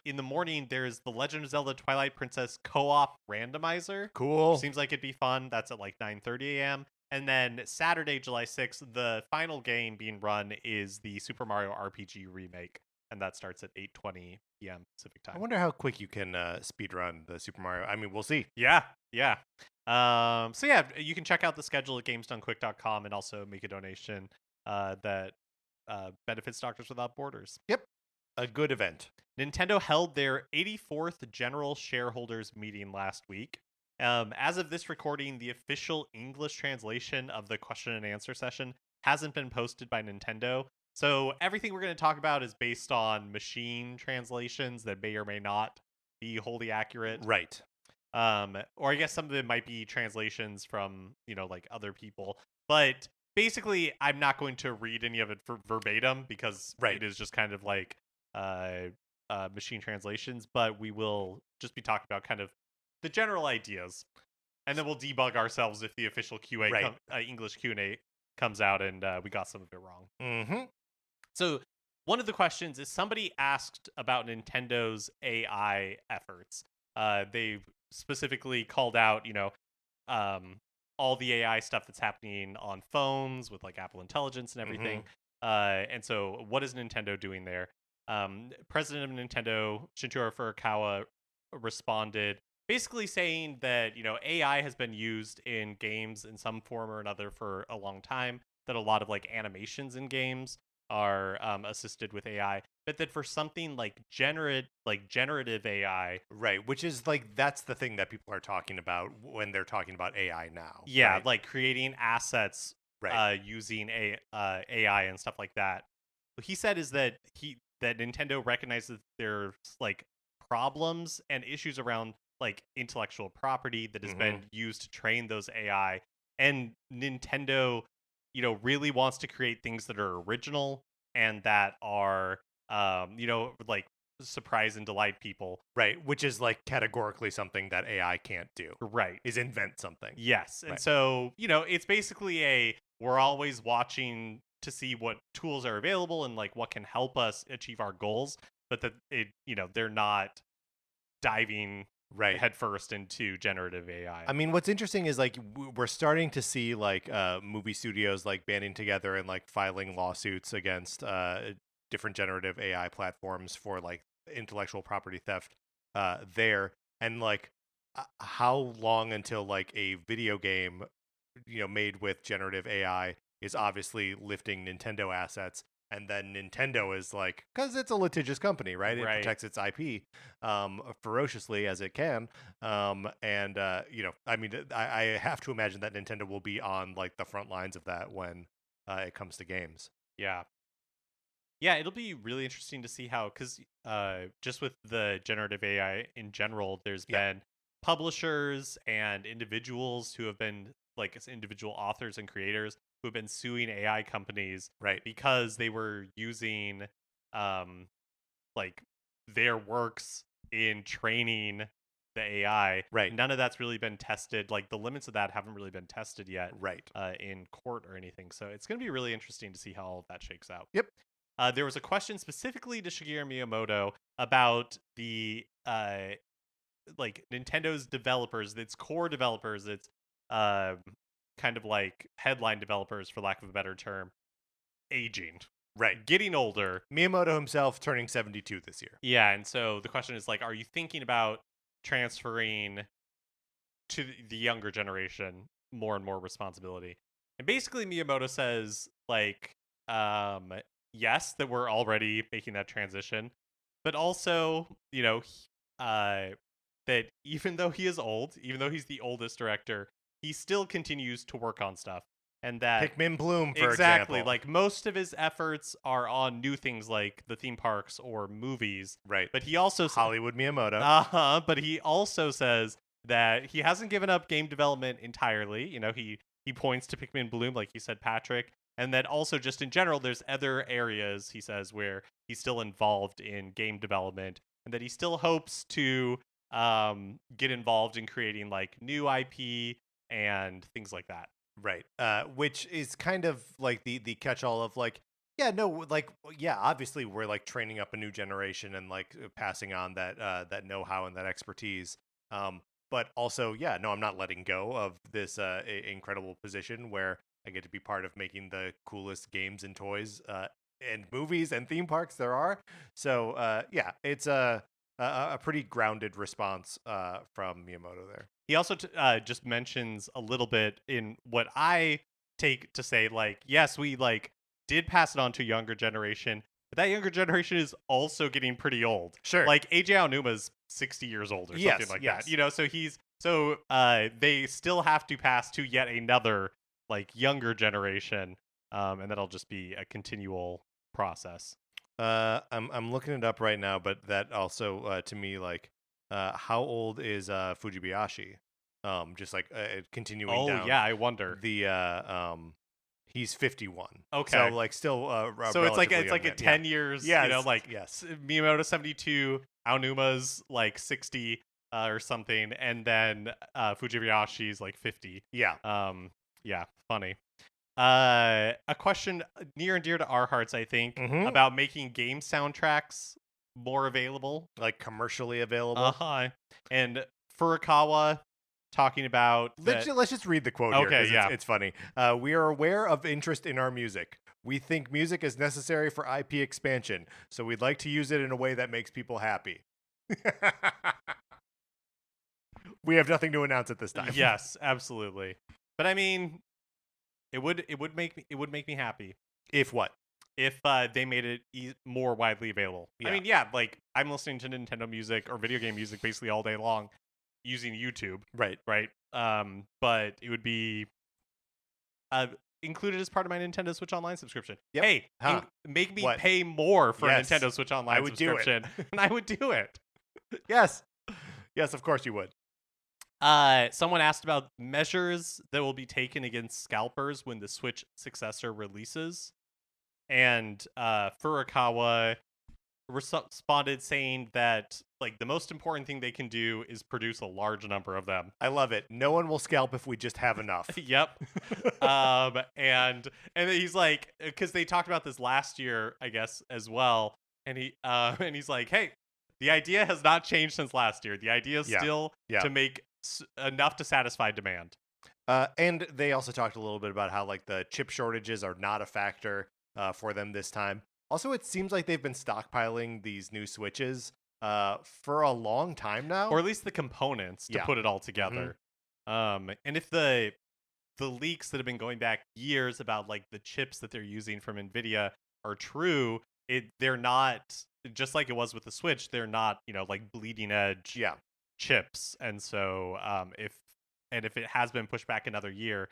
in the morning, there's the Legend of Zelda Twilight Princess co-op randomizer. Cool. Seems like it'd be fun. That's at like 9:30 a.m. And then Saturday, July 6th, the final game being run is the Super Mario RPG remake, and that starts at 8:20 p.m. Pacific time. I wonder how quick you can speedrun the Super Mario. I mean, we'll see. Yeah. So yeah, you can check out the schedule at gamesdonequick.com and also make a donation that benefits Doctors Without Borders. Yep. A good event. Nintendo held their 84th General Shareholders meeting last week. As of this recording, the official English translation of the question and answer session hasn't been posted by Nintendo. So everything we're going to talk about is based on machine translations that may or may not be wholly accurate. Right. Or I guess some of it might be translations from, like other people. But basically, I'm not going to read any of it verbatim because it is just kind of like machine translations. But we will just be talking about kind of the general ideas, and then we'll debug ourselves if the official QA English Q&A comes out and we got some of it wrong. Mm-hmm. So one of the questions is somebody asked about Nintendo's AI efforts. They specifically called out, all the AI stuff that's happening on phones with like Apple Intelligence and everything. And so what is Nintendo doing there? President of Nintendo, Shintaro Furukawa, responded basically saying that, AI has been used in games in some form or another for a long time, that a lot of like animations in games are assisted with AI, but that for something like generative AI, right, which is like that's the thing that people are talking about when they're talking about AI now. Yeah, right? like creating assets using AI and stuff like that. What he said is that Nintendo recognizes there's like problems and issues around like intellectual property that has been used to train those AI, and Nintendo really wants to create things that are original and that are, like surprise and delight people. Right, which is like categorically something that AI can't do. Right. Is invent something. Yes. And so, it's basically we're always watching to see what tools are available and like what can help us achieve our goals, but that they're not diving headfirst into generative AI. I mean, what's interesting is like we're starting to see like movie studios like banding together and like filing lawsuits against different generative AI platforms for like intellectual property theft there. And like how long until like a video game made with generative AI is obviously lifting Nintendo assets, and then Nintendo is like, because it's a litigious company, right? It protects its IP ferociously as it can. I mean, I have to imagine that Nintendo will be on like the front lines of that when it comes to games. Yeah. Yeah, it'll be really interesting to see how, because just with the generative AI in general, there's been publishers and individuals who have been like individual authors and creators who have been suing AI companies because they were using like their works in training the AI. Right. None of that's really been tested. Like the limits of that haven't really been tested yet. Right. In court or anything. So it's going to be really interesting to see how all of that shakes out. Yep. There was a question specifically to Shigeru Miyamoto about the like Nintendo's developers, its core developers, its kind of like headline developers, for lack of a better term, aging. Right. Getting older. Miyamoto himself turning 72 this year. Yeah, and so the question is like, are you thinking about transferring to the younger generation more and more responsibility? And basically Miyamoto says like, yes, that we're already making that transition, but also, that even though he is old, even though he's the oldest director, he still continues to work on stuff. And that Pikmin Bloom, for exactly, example. like most of his efforts are on new things like the theme parks or movies. Right. But he also Hollywood Miyamoto. But he also says that he hasn't given up game development entirely. He points to Pikmin Bloom, like you said, Patrick. And that also just in general, there's other areas, he says, where he's still involved in game development, and that he still hopes to get involved in creating like new IP and things like that. Right. Which is kind of like the catch-all of like, yeah, no, like, yeah, obviously we're like training up a new generation and like passing on that know-how and that expertise. But also, yeah, no, I'm not letting go of this incredible position where I get to be part of making the coolest games and toys and movies and theme parks there are. So yeah, it's a pretty grounded response from Miyamoto there. He also just mentions a little bit in what I take to say, like, yes, we like did pass it on to a younger generation, but that younger generation is also getting pretty old. Sure. Like AJ Aonuma's 60 years old or something like that. You know, so they still have to pass to yet another like younger generation, and that'll just be a continual process. I'm looking it up right now, but that also to me like how old is Fujibayashi? Just like continuing Oh down. yeah, I wonder. The he's 51. Okay. So like still So it's like relatively a young 10 man. years, Yeah. you know, like yes. Miyamoto 72, Aonuma's like 60 or something, and then Fujibayashi's like 50. Yeah. Yeah, funny. A question near and dear to our hearts, I think, Mhm. about making game soundtracks more available. Like commercially available. Uh-huh. And Furukawa talking about that. Let's just read the quote here Okay, because yeah. it's funny. We are aware of interest in our music. We think music is necessary for IP expansion, so we'd like to use it in a way that makes people happy. We have nothing to announce at this time. Yes, absolutely. But I mean, it would make me happy If what? if they made it more widely available. Yeah. I mean, yeah, like I'm listening to Nintendo music or video game music basically all day long using YouTube, Right. right? But it would be included as part of my Nintendo Switch Online subscription. Yep. Hey, Huh. make me What? pay more for Yes. a Nintendo Switch Online I would do it. subscription, and I would do it. Yes. Yes, of course you would. Someone asked about measures that will be taken against scalpers when the Switch successor releases. And Furukawa responded saying that like the most important thing they can do is produce a large number of them. I love it. No one will scalp if we just have enough. Yep. And he's like, because they talked about this last year, I guess, as well. And he's like, hey, the idea has not changed since last year. The idea is still to make enough to satisfy demand. And they also talked a little bit about how like the chip shortages are not a factor for them this time. Also, it seems like they've been stockpiling these new Switches for a long time now, or at least the components to put it all together. And if the leaks that have been going back years about like the chips that they're using from Nvidia are true, they're not, just like it was with the Switch, they're not, you know, like bleeding edge chips. And so if it has been pushed back another year,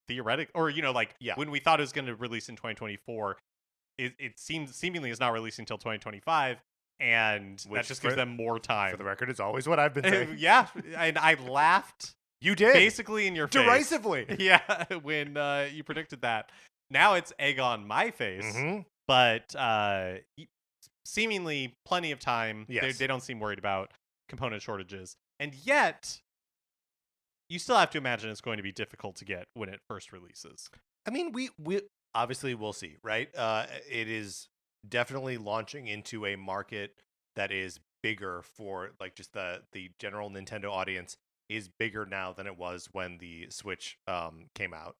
theoretic, or you know, like when we thought it was going to release in 2024, it seemingly is not releasing until 2025, and that just gives them more time. For the record, is always what I've been saying. Yeah, and I laughed. You did basically in your face, derisively. Yeah, when you predicted that. Now it's egg on my face, but seemingly plenty of time. Yes. They don't seem worried about component shortages, and yet you still have to imagine it's going to be difficult to get when it first releases. I mean, we obviously we'll see, right? It is definitely launching into a market that is bigger for like just the general Nintendo audience is bigger now than it was when the Switch came out.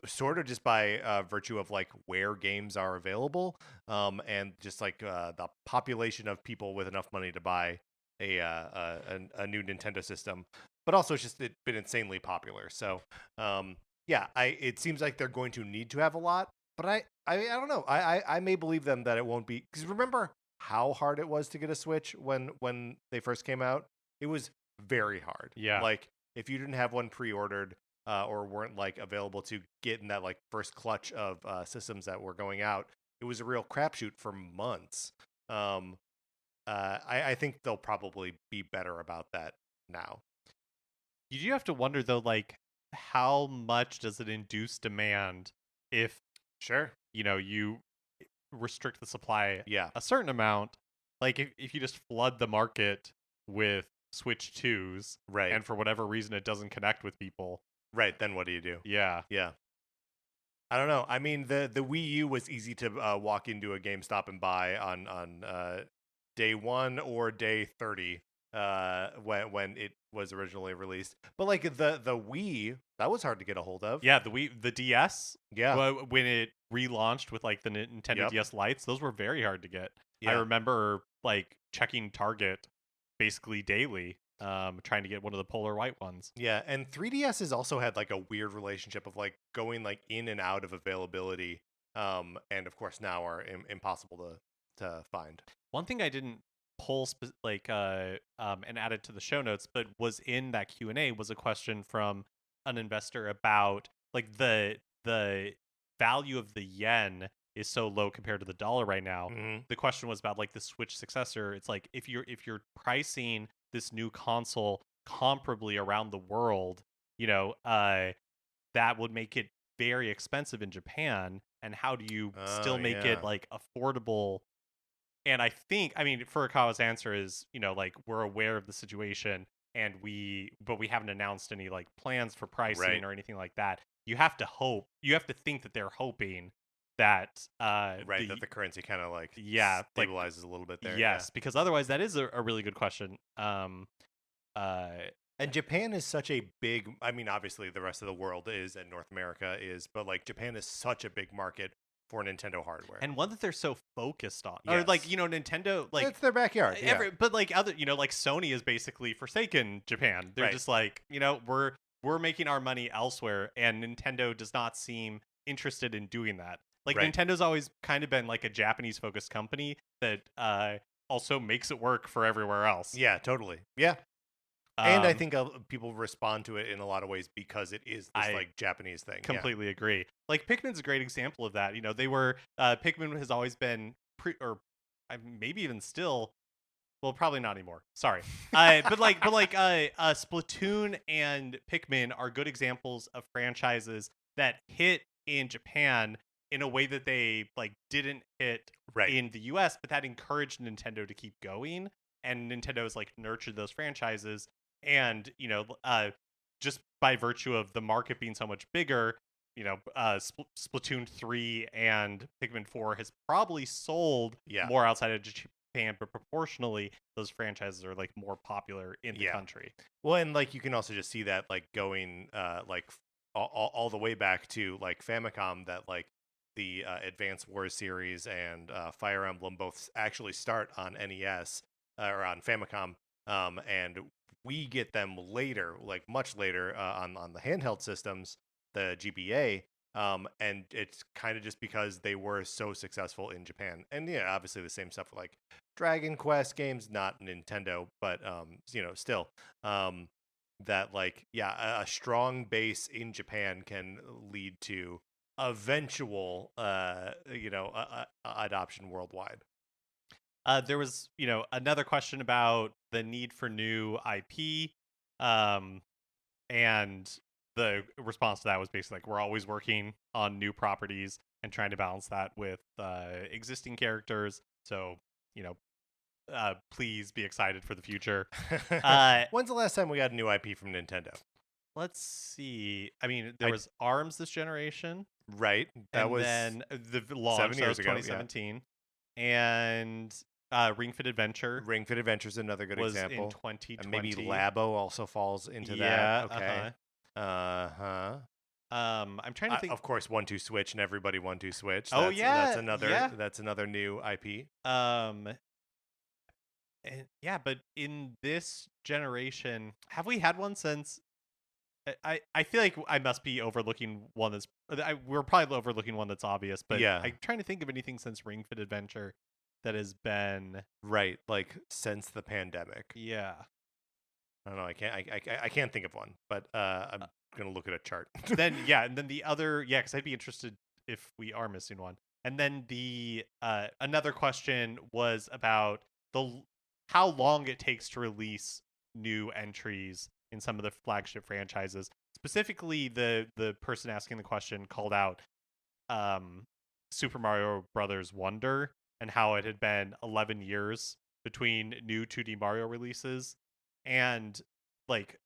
Sort of just by virtue of like where games are available and just like the population of people with enough money to buy a new Nintendo system. But also it's been insanely popular. So yeah, it seems like they're going to need to have a lot, but I don't know. I may believe them that it won't be, because remember how hard it was to get a Switch when they first came out? It was very hard. Yeah. Like if you didn't have one pre-ordered or weren't like available to get in that like first clutch of systems that were going out, it was a real crapshoot for months. I think they'll probably be better about that now. You do have to wonder though, like how much does it induce demand if you know you restrict the supply a certain amount? Like if you just flood the market with Switch 2s, Right. and for whatever reason it doesn't connect with people. Right. Then what do you do? Yeah. Yeah. I don't know. I mean, the Wii U was easy to walk into a GameStop and buy on day 1 or day 30 when it was originally released. But like the Wii, that was hard to get a hold of. Yeah, the DS, Yeah. when it relaunched with like the Nintendo Yep. DS Lites, those were very hard to get. I Yeah. remember like checking Target basically daily, trying to get one of the polar white ones. Yeah, and 3DS's also had like a weird relationship of like going like in and out of availability, and of course now are impossible to find. One thing I didn't pull and add it to the show notes, but was in that Q&A was a question from an investor about like the value of the yen is so low compared to the dollar right now. Mm-hmm. The question was about like the Switch successor. It's like if you're pricing this new console comparably around the world, that would make it very expensive in Japan. And how do you still make it like affordable? And I think, I mean, Furukawa's answer is, like we're aware of the situation but we haven't announced any like plans for pricing or anything like that. You have to think that they're hoping that that the currency kind of like stabilizes a little bit there. Yes, because otherwise that is a really good question. And Japan is such a big, I mean, obviously the rest of the world is and North America is, but like Japan is such a big market for Nintendo hardware. And one that they're so focused on. Yes. Or like, Nintendo, like it's their backyard. But like other, like Sony is basically forsaken Japan. They're just like, we're making our money elsewhere, and Nintendo does not seem interested in doing that. Like Nintendo's always kind of been like a Japanese focused company that also makes it work for everywhere else. Yeah, totally. Yeah. And I think people respond to it in a lot of ways because it is this like Japanese thing. Completely agree. Like Pikmin's a great example of that. They were Pikmin has always been maybe even still. Well, probably not anymore. Sorry. But Splatoon and Pikmin are good examples of franchises that hit in Japan in a way that they like didn't hit in the US, but that encouraged Nintendo to keep going. And Nintendo's like nurtured those franchises. And, just by virtue of the market being so much bigger, Splatoon 3 and Pikmin 4 has probably sold more outside of Japan, but proportionally, those franchises are like more popular in the country. Well, and like you can also just see that like going like all the way back to like Famicom, that like the Advance Wars series and Fire Emblem both actually start on NES or on Famicom, and we get them later, like much later, on the handheld systems, the GBA, and it's kind of just because they were so successful in Japan. And obviously the same stuff like Dragon Quest games, not Nintendo, but still, that like a strong base in Japan can lead to eventual adoption worldwide. There was, another question about the need for new IP, and the response to that was basically like, we're always working on new properties and trying to balance that with existing characters. So, please be excited for the future. When's the last time we got a new IP from Nintendo? Let's see. I mean, there was ARMS this generation. Right. That was then the launch 7 years ago, 2017. And Ring Fit Adventure. Ring Fit Adventure is another good example. In 2020. And maybe Labo also falls into that. Okay. I'm trying to think. Of course, 1-2 Switch and everybody 1-2 Switch. That's another new IP. But in this generation, have we had one since? I feel like I must be overlooking one that's. We're probably overlooking one that's obvious, but I'm trying to think of anything since Ring Fit Adventure that has been like since the pandemic. Yeah, I don't know. I can't think of one, but I'm gonna look at a chart. And then the other, because I'd be interested if we are missing one. And then the another question was about how long it takes to release new entries in some of the flagship franchises. Specifically, the person asking the question called out Super Mario Brothers Wonder and how it had been 11 years between new 2D Mario releases, and like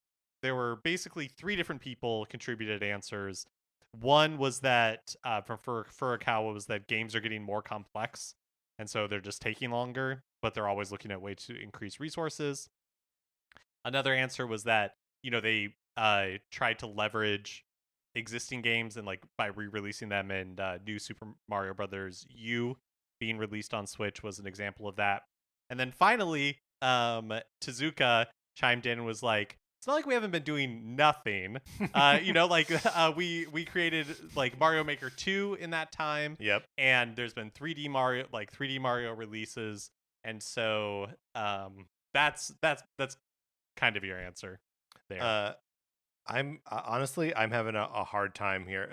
there were basically three different people contributed answers. One was that from Furukawa was that games are getting more complex, and so they're just taking longer, but they're always looking at ways to increase resources. Another answer was that they tried to leverage existing games and like by re-releasing them, and new Super Mario Brothers U being released on Switch was an example of that. And then finally, Tezuka chimed in and was like, "It's not like we haven't been doing nothing. We created like Mario Maker 2 in that time. Yep. And there's been 3D Mario releases, and so that's kind of your answer there." I'm honestly, I'm having a hard time here.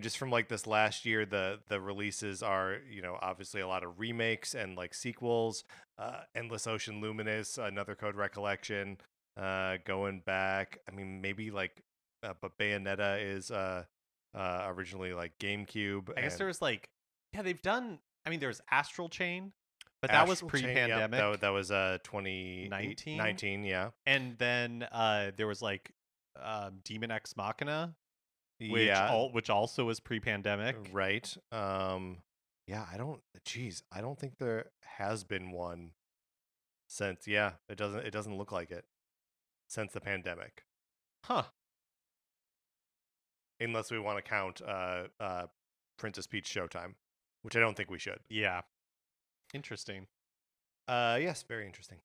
Just from like this last year, the releases are, obviously a lot of remakes and like sequels. Endless Ocean Luminous, another Code Recollection. Going back, I mean, maybe like, but Bayonetta is originally like GameCube. I guess there was they've done. I mean, there was Astral Chain, but that was Astral Chain, pre-pandemic. yep, that was 2019, yeah. And then there was Demon Ex Machina, which also was pre-pandemic. Right. Yeah, I don't think there has been one since, it doesn't look like it since the pandemic. Huh. Unless we want to count Princess Peach Showtime, which I don't think we should. Yeah. Interesting. Yes, very interesting.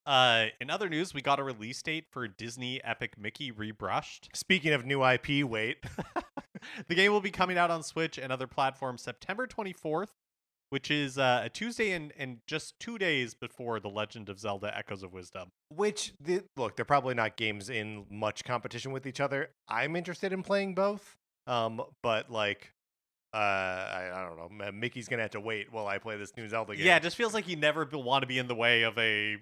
In other news, we got a release date for Disney Epic Mickey Rebrushed. Speaking of new IP, wait. The game will be coming out on Switch and other platforms September 24th, which is a Tuesday and just 2 days before The Legend of Zelda Echoes of Wisdom. Which, look, they're probably not games in much competition with each other. I'm interested in playing both, but like, I don't know. Mickey's gonna have to wait while I play this new Zelda game. Yeah, it just feels like you never want to be in the way of a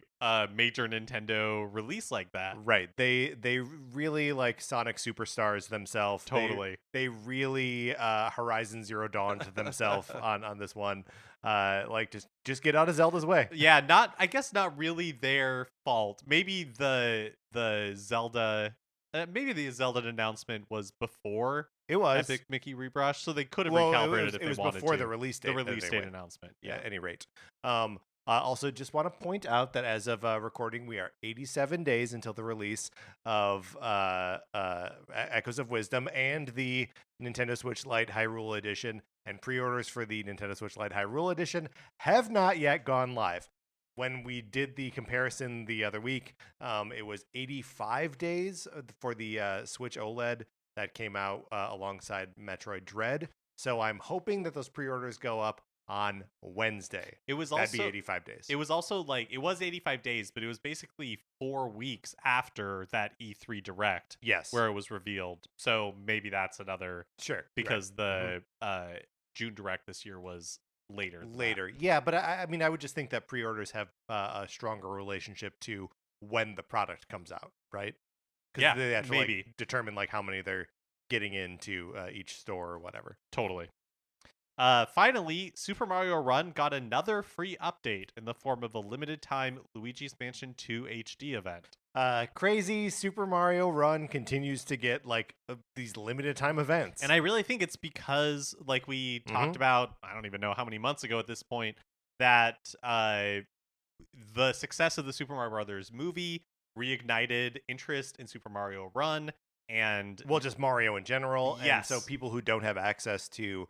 major Nintendo release like that. Right. They really like Sonic Superstars themselves. Totally. They really Horizon Zero Dawn to themselves on this one. Just get out of Zelda's way. Yeah, I guess not really their fault. Maybe the Zelda announcement was before. It was Epic Mickey Rebrushed, so they could have recalibrated if they wanted to. It was before the release date. The release date announcement. Yeah. At any rate. Also, just want to point out that as of recording, we are 87 days until the release of Echoes of Wisdom and the Nintendo Switch Lite Hyrule Edition, and pre-orders for the Nintendo Switch Lite Hyrule Edition have not yet gone live. When we did the comparison the other week, it was 85 days for the Switch OLED that came out alongside Metroid Dread. So I'm hoping that those pre-orders go up on Wednesday. That'd be 85 days. It was also it was 85 days, but it was basically 4 weeks after that E3 Direct. Yes. Where it was revealed. So maybe that's another. Sure. Because the June Direct this year was later. Yeah, but I mean, I would just think that pre-orders have a stronger relationship to when the product comes out, right? Yeah, they have to maybe determine how many they're getting into each store or whatever. Totally. Finally, Super Mario Run got another free update in the form of a limited time Luigi's Mansion 2 HD event. Crazy Super Mario Run continues to get these limited time events. And I really think it's because we talked about, I don't even know how many months ago at this point, that the success of the Super Mario Brothers movie reignited interest in Super Mario Run. And just Mario in general. Yes. And so people who don't have access to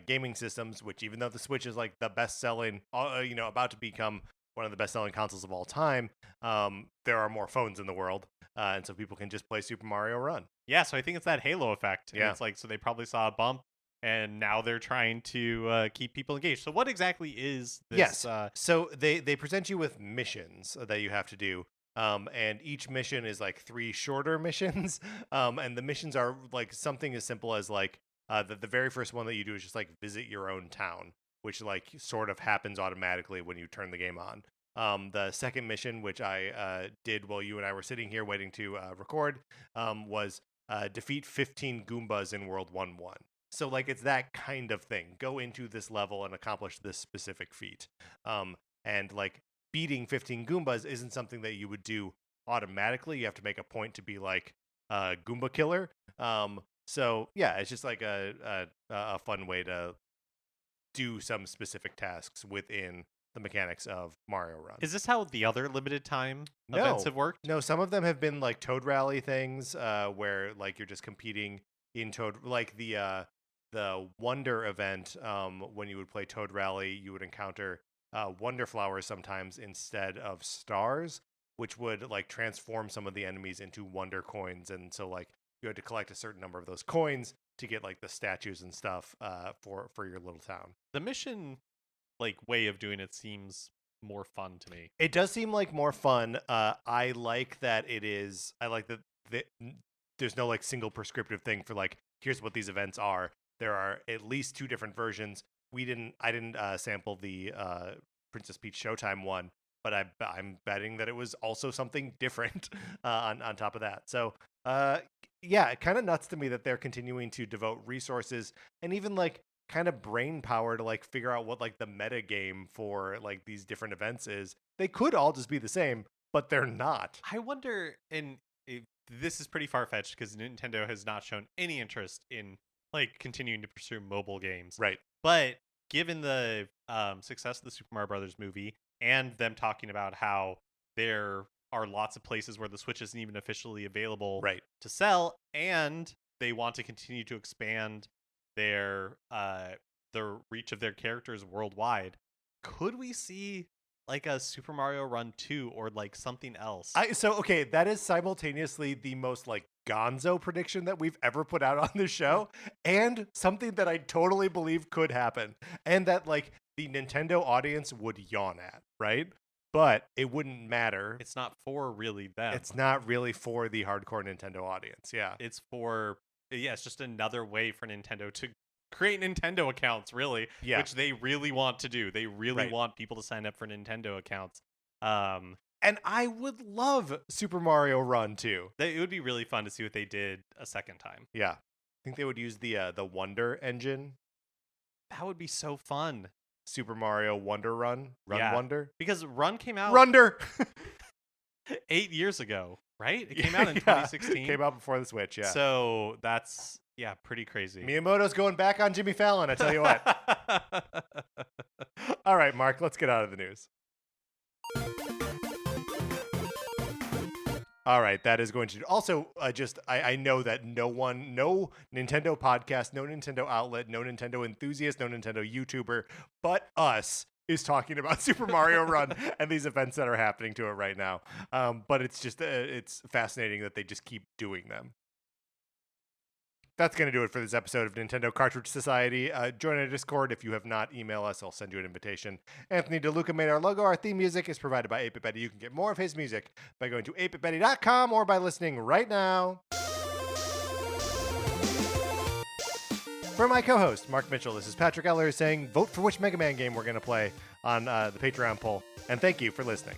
gaming systems, which even though the Switch is the best selling, about to become one of the best selling consoles of all time, there are more phones in the world. And so people can just play Super Mario Run. Yeah. So I think it's that Halo effect. Yeah. And it's so they probably saw a bump and now they're trying to keep people engaged. So what exactly is this? Yes. So they present you with missions that you have to do. And each mission is 3 shorter missions. And the missions are something as simple as the very first one that you do is just visit your own town, which sort of happens automatically when you turn the game on. The second mission, which I did while you and I were sitting here waiting to record, was defeat 15 Goombas in World 1-1. So it's that kind of thing. Go into this level and accomplish this specific feat. and like beating 15 Goombas isn't something that you would do automatically. You have to make a point to be like a Goomba killer. So yeah, it's just like a fun way to do some specific tasks within the mechanics of Mario Run. Is this how the other limited time No. events have worked? No, some of them have been like Toad Rally things, where like you're just competing in Toad, like the Wonder event. When you would play Toad Rally, you would encounter Wonder Flowers sometimes instead of stars, which would like transform some of the enemies into Wonder coins, and so like you had to collect a certain number of those coins to get like the statues and stuff for your little town. The mission like way of doing it seems more fun to me. It does seem like more fun. I like that it is. I like that there's no like single prescriptive thing for like here's what these events are. There are at least 2 different versions. I didn't sample the Princess Peach Showtime one, but I'm betting that it was also something different on top of that. So yeah, it kind of nuts to me that they're continuing to devote resources and even like kind of brain power to like figure out what like the meta game for like these different events is. They could all just be the same, but they're not. I wonder, and this is pretty far-fetched because Nintendo has not shown any interest in like continuing to pursue mobile games. Right. But given the success of the Super Mario Brothers movie and them talking about how there are lots of places where the Switch isn't even officially available Right. to sell, and they want to continue to expand their the reach of their characters worldwide, could we see like a Super Mario Run 2 or like something else? Okay, that is simultaneously the most like gonzo prediction that we've ever put out on this show, and something that I totally believe could happen, and that like the Nintendo audience would yawn at, right? But it wouldn't matter. It's not for really them. It's not really for the hardcore Nintendo audience. Yeah. It's just another way for Nintendo to create Nintendo accounts, really, Yeah. which they really want to do. They really Right. want people to sign up for Nintendo accounts. And I would love Super Mario Run too. It would be really fun to see what they did a second time. Yeah. I think they would use the Wonder engine. That would be so fun. Super Mario Wonder Run. Yeah. Wonder. Because Run came out Runder! 8 years ago, right? It came out in Yeah. 2016. Came out before the Switch, yeah. So that's, pretty crazy. Miyamoto's going back on Jimmy Fallon, I tell you what. All right, Mark, let's get out of the news. All right, that is going to also I know that no Nintendo podcast, no Nintendo outlet, no Nintendo enthusiast, no Nintendo YouTuber, but us is talking about Super Mario Run and these events that are happening to it right now. But it's just it's fascinating that they just keep doing them. That's going to do it for this episode of Nintendo Cartridge Society. Join our Discord if you have not. Email us. I'll send you an invitation. Anthony DeLuca made our logo. Our theme music is provided by 8-Bit Betty. You can get more of his music by going to 8bitbetty.com or by listening right now. For my co-host, Mark Mitchell, this is Patrick Eller saying vote for which Mega Man game we're going to play on the Patreon poll. And thank you for listening.